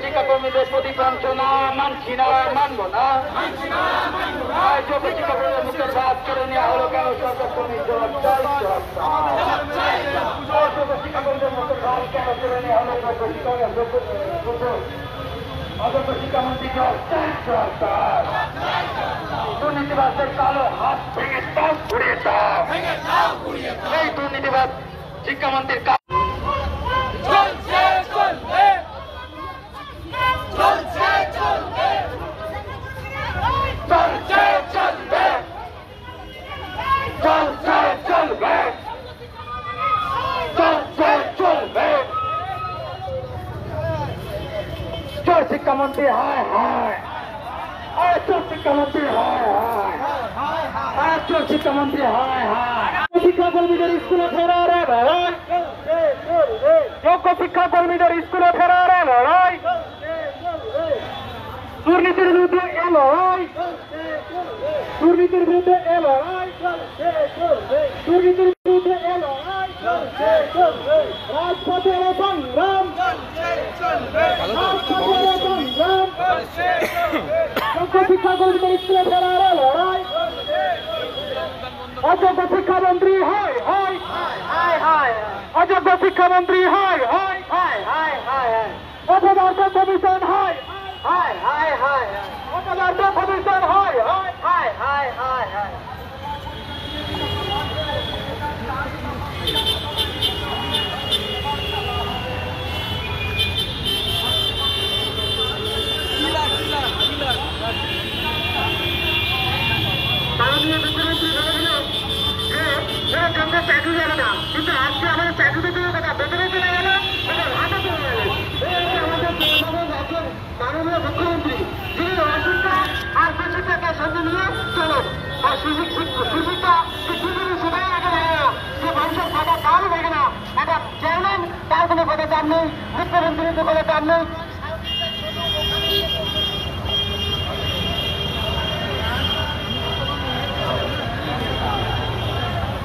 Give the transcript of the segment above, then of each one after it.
শিক্ষা কর্মীদের প্রতি বঞ্চনা মানছি না, মানব না। শিক্ষা কর্মীদের মুখের ভাত কেড়ে নেওয়া হলো কেন? সরকার কর্মী শিক্ষা কর্মীদের মুখের ভাত কেন কেড়ে নেওয়া হলো? অযোগ্য শিক্ষামন্ত্রী সরকার দুর্নীতিবাসদের কালো হাত ভেঙে দাও, ঘুরিয়ে দাও। এই দুর্নীতিবাদ শিক্ষামন্ত্রীর শিক্ষামন্ত্রী হায় হায়, শিক্ষামন্ত্রী হায় হায়, শিক্ষামন্ত্রী হায় হায়। শিক্ষাকর্মীদের স্কুলে ফেরার লড়াই, যোগ্য শিক্ষাকর্মীদের স্কুলে ফেরার লড়াই, দুর্নীতির বিরুদ্ধে এ লড়াই, দুর্নীতির বিরুদ্ধে এ লড়াই, দুর্নীতির বিরুদ্ধে এ লড়াই, রাজপথে সংগ্রাম, রাজপথে সংগ্রাম, যোগ্য শিক্ষাকর্মীদের স্কুলে ফেরার লড়াই, অযোগ্য শিক্ষামন্ত্রী হয় হয় হায় হায়, অযোগ্য শিক্ষামন্ত্রী হয় হয় হায় হায় হায়, অপদার্থ কমিশন হয় হায় হায় হায়, অপদার্থ কমিশন হয় হয় হায় হায় হায় হায়। চাকরি যাবে না, কিন্তু আজকে আমাদের চাকরিতে চলে কথা বেতনে চলে গেল, হাতে চলে গেল। আমাদের রাজ্যের মাননীয় মুখ্যমন্ত্রী যিনি অশিক্ষা আর কুশিক্ষাকে সঙ্গে নিয়ে চলেন, আর সুশিক্ষা সেটাই আগে লাগে না, যে মানুষের টাকা দাম লাগে না। একটা চেয়ারম্যান তার কোনো পদে দাম নেই, মুখ্যমন্ত্রীর কোনো দাম নেই।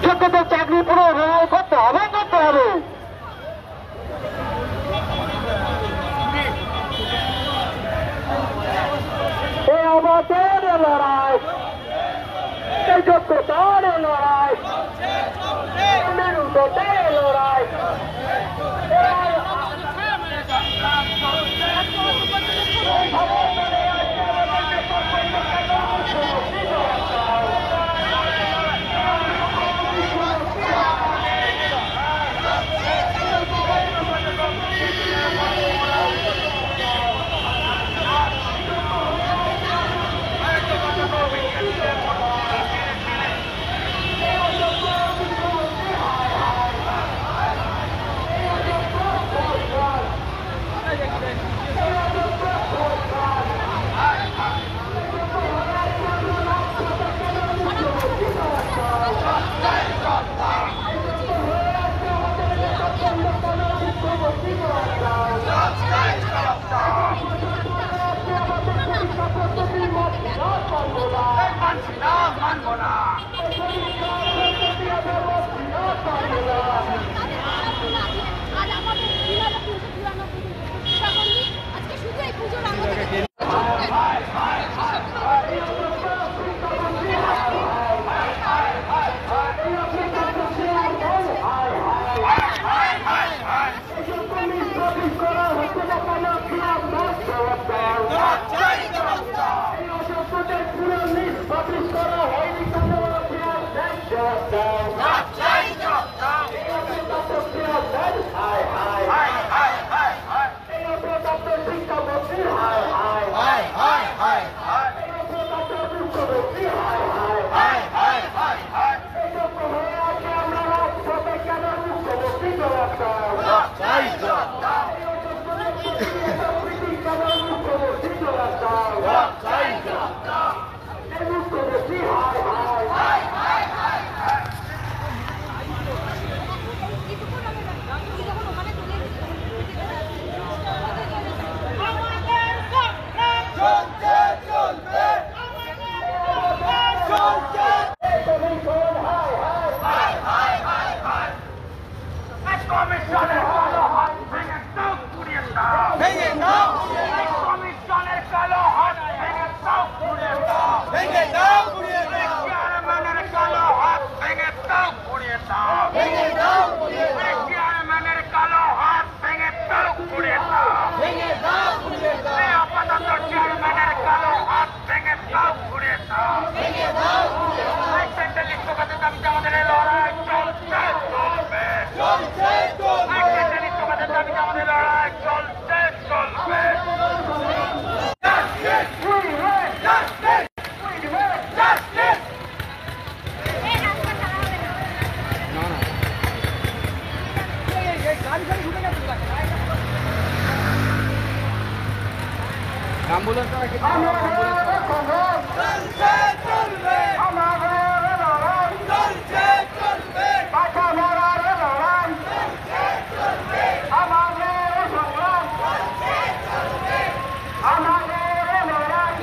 যোগ্যতার চাকরি পুনর্বহাল করতে হবে, করতে হবে। এই আমাদের লড়াই, এই যোগ্যতার লড়াই, মেরুদতের লড়াই,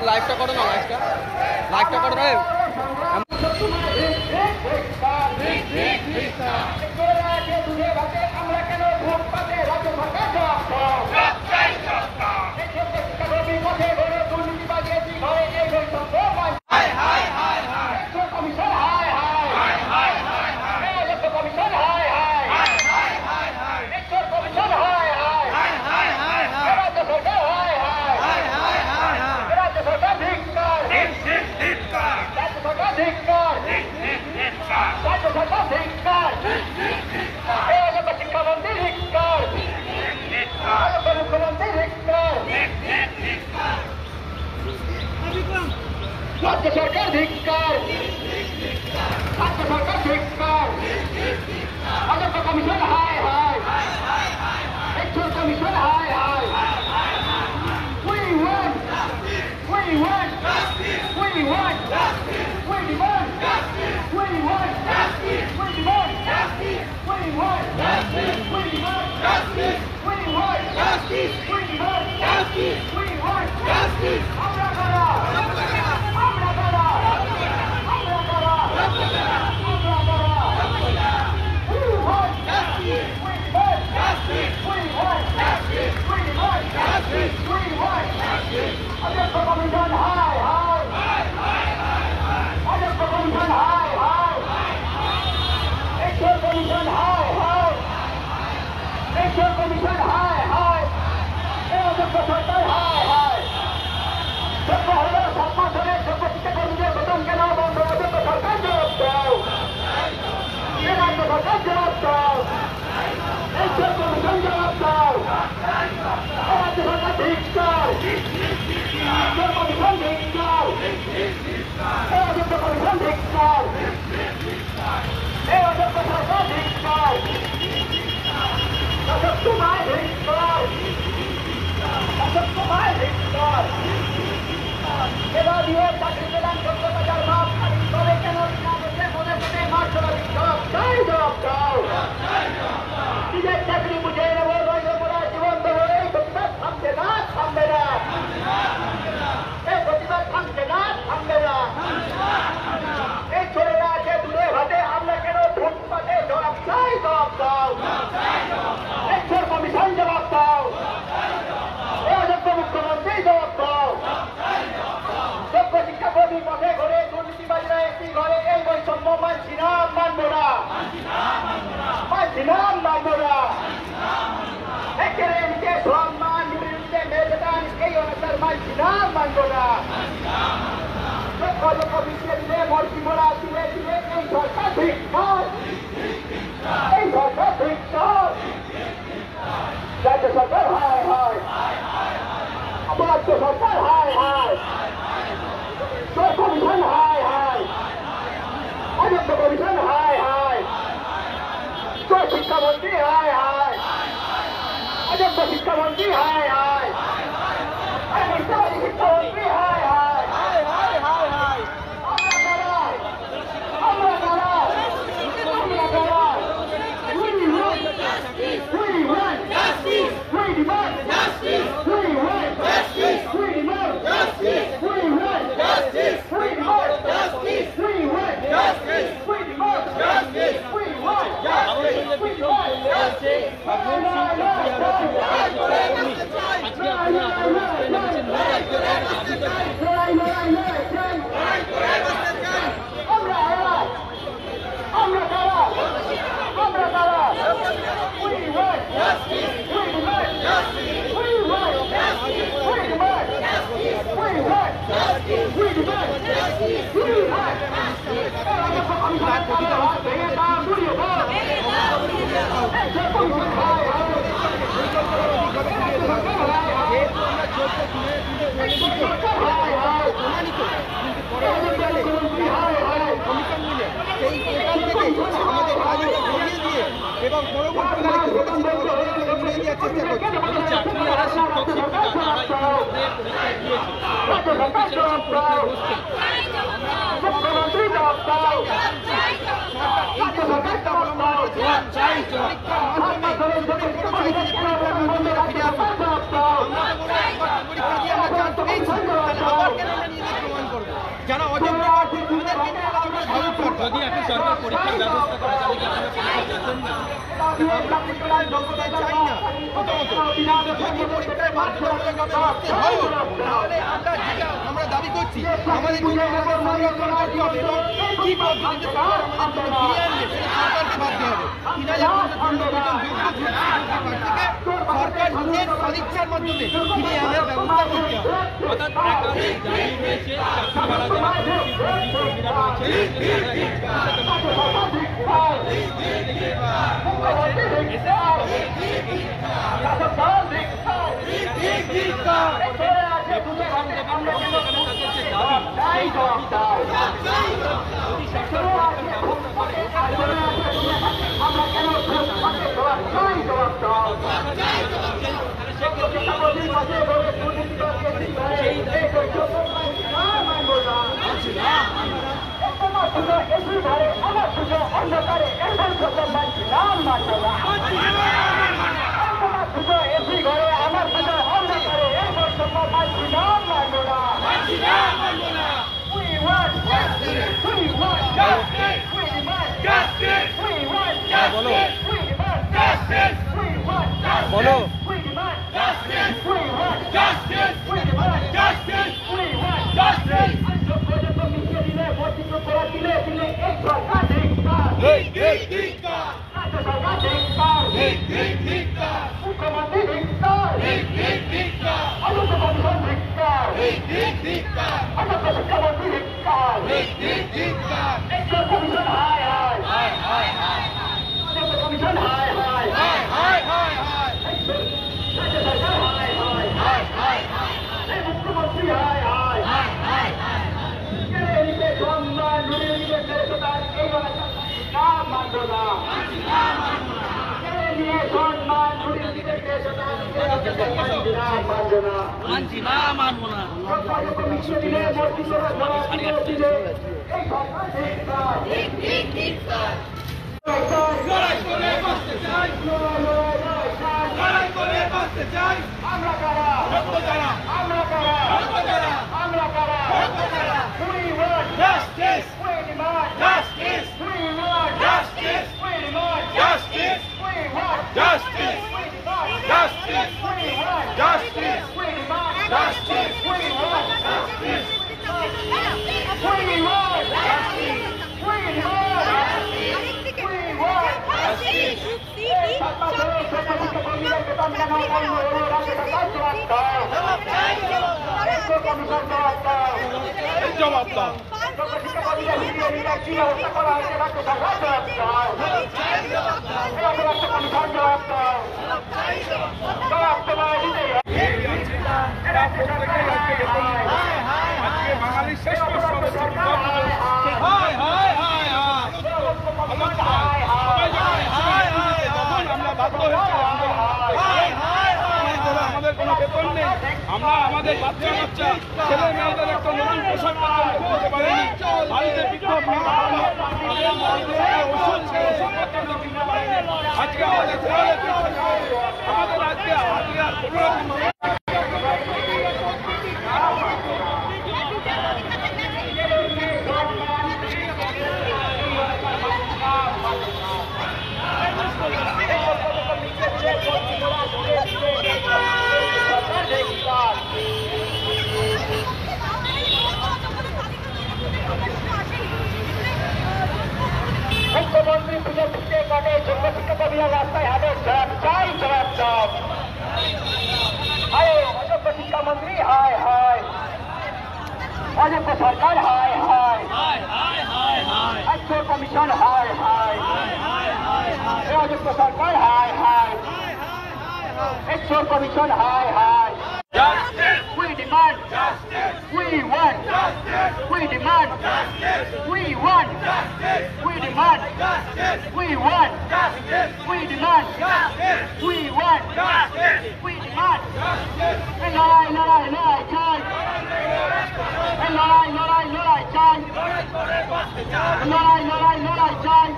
লাইভটা করো না, লাইভটা করো না। রাজ্য সরকার ধিক্কার, রাজ্য সরকার ধিক্কার, অযোগ্য কমিশন হায় হায়, একশো কমিশন হায় হায়। We want, we want, we want, we demand, we want, we demand, we want, we demand, we want, we demand, we want, আমরা করা, আমরা করা, আমরা করা, আমরা করা। We want, we demand, we want, we demand, we want, অযোগ্য commission হায় হায়, অযোগ্য কমিশন হায় হায়, একশো কমিশন হায় হায়, একশো কমিশন হায় হায়, এই অযোগ্য সরকার হায় হায়। যোগ্য হলেও 7 মাস ধরে যোগ্য শিক্ষাকর্মীদের বেতন কেন বন্ধ? অযোগ্য সরকার জবাব দাও, এ রাজ্য সরকার জবাব দাও, একশো কমিশন জবাব দাও, এ রাজ্য সরকার ধিক্কার, একশো কমিশন ধিক্কার, এ অযোগ্য কমিশন ধিক্কার, এ অযোগ্য সরকার ধিক্কার, শাসক তোমায় ধিক্কার, শাসক তোমায় ধিক্কার। এবারও চাকরি প্রদান যোগ্যতা যার মাপ খারিজ করে কেন না বসে মনে মনে মাঠ চলাবি? জবাব চাই, জবাব দাও। নিজের চাকরি বুঝে নেবো, নইলে মোরা জীবন দেবো। এই প্রতিবাদ থামবে না, থামবে না, এই প্রতিবাদ থামবে না, থামবে না। এই ছেলেরা আছে দূরে হাতে, আমরা কেন ফুটপাতে? জবাব চাই, জবাব দাও। একশোর কমিশন জবাব দাও, এই অযোগ্য মুখ্যমন্ত্রী জবাব দাও। যোগ্য শিক্ষাকর্মী পথে ঘরে, দুর্নীতিবাজরা একটি ঘরে, এই বৈষম্য মানছি না, মানবো না, মানছি না, মানবো না। একের এমকে সম্মান, বিরোধীতে মেয়েদান, এই অনুসার মানছি না, মানবো না। যোগ্য যোগ্য বিদ্যে দিলে মর্জি মোড়া তুলে দিলে এই সরকার ধিক্কার, এই সরকার ধিক্কার। রাজ্য সরকার হায় হায়, রাজ্য সরকার হায় হায়, যোগ্য কমিশন হায় হায়, অযোগ্য কমিশন হায় হায়, শিক্ষামন্ত্রী হায় হায়, অযোগ্য শিক্ষামন্ত্রী হায় হায়, শিক্ষামন্ত্রী হায় হায়, আমরা কারা, আমরা কারা, we want justice, we want justice, we demand justice, we want justice, we demand justice, we want justice, we demand justice, we want justice, we demand justice, we want justice, we demand justice. এবং পরবর্তীকালে চেষ্টা করছে চাকরিরা শিক্ষক শিক্ষিকা যারা অযোগ্য যদি এখন সরকার পরীক্ষার ব্যবস্থা করে চাই না আমরা দাবি করছি আমাদের সংরক্ষণ করতে হবে এবং কি পদ্ধতিতে আমাদের ফিরিয়ে আনবে সরকারকে ভাবতে হবে। ৩,০০০ সরকার নিজের সদিচ্ছার মাধ্যমে ফিরিয়ে আনার ব্যবস্থা করতে হবে। অর্থাৎ একাধিক দাবি রয়েছে বলো আমরা বাধ্য হয়েছি আমাদের বাচ্চা বাচ্চা ছেলে মেয়েদের একটা নতুন পোশাক কিনতে পারেনি, বাড়িতে বিক্ষোভ নিয়ে আমাদের মায়েদেরকে ওষুধ ওষুধপত্র কিনতে পারেনি। আজকে আমাদের আমাদের আজকে আর কোনো রকম মুখ্যমন্ত্রী পুজো ফুটে কাটে যোগ্য শিক্ষকরা রাস্তায় হাটে জবাব চাই জবাব দাও। হায় অযোগ্য শিক্ষামন্ত্রী হায় হায়, অযোগ্য সরকার হায় হায়, চোর কমিশন হায় হায়, অযোগ্য সরকার হায় হায়, চোর কমিশন হায় হায়। We demand justice. We want justice. We demand justice. We want justice. We demand justice. We want justice. We demand justice. We want justice. We demand justice. লড়াই লড়াই লড়াই চাই, লড়াই লড়াই লড়াই চাই, লড়াই লড়াই লড়াই চাই,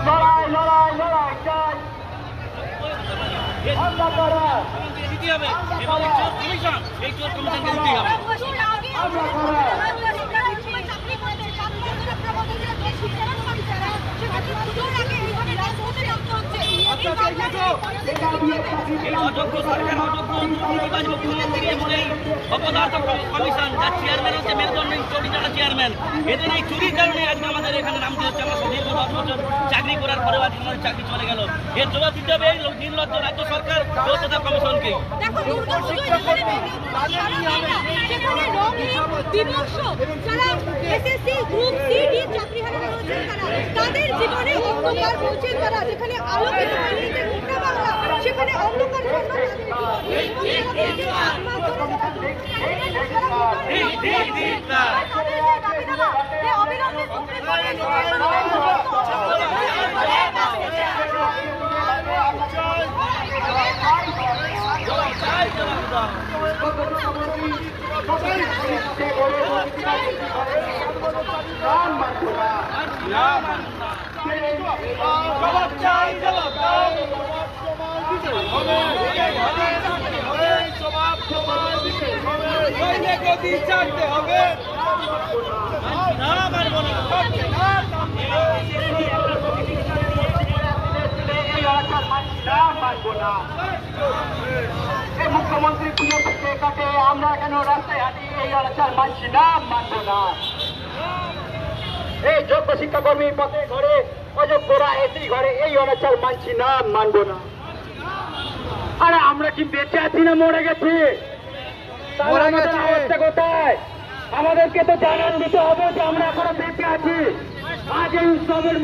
লড়াই লড়াই লড়াই চাই। আমরা করা অপদার্থ কমিশন যার চেয়ারম্যান হচ্ছে মেরুদণ্ড চুরি যারা চেয়ারম্যান, এদের এই চুরির কারণে আজকে আমাদের এখানে নামতে হচ্ছে। আমরা দীর্ঘ 10 বছর চাকরি করার পরেও আজকে আমাদের চাকরি চলে গেল। এর জবাব দিতে হবে এই নির্লজ্জ রাজ্য সরকার ও তথা কমিশনকে। তাদের জীবনে অন্ধকার পৌঁছে তারা যেখানে আলোকিত সেখানে অন্ধকার ছাড়তে হবে। মুখ্যমন্ত্রী পুজো ফুটে কাটে আমরা কেন রাস্তায় হাঁটি, এই অনাচার মানছি না, মানব না। এই যোগ্য শিক্ষাকর্মী পথে ঘরে, অযোগ্যরা এসি ঘরে, এই অনাচার মানছি না, মানব না। আরে আমরা কি বেঁচে আছি না মরে গেছি? আমাদের অবস্থা কোথায়? আমাদেরকে তো জানান দিতে হবে যে আমরা এখনো বেঁচে আছি। আজ এই উৎসবের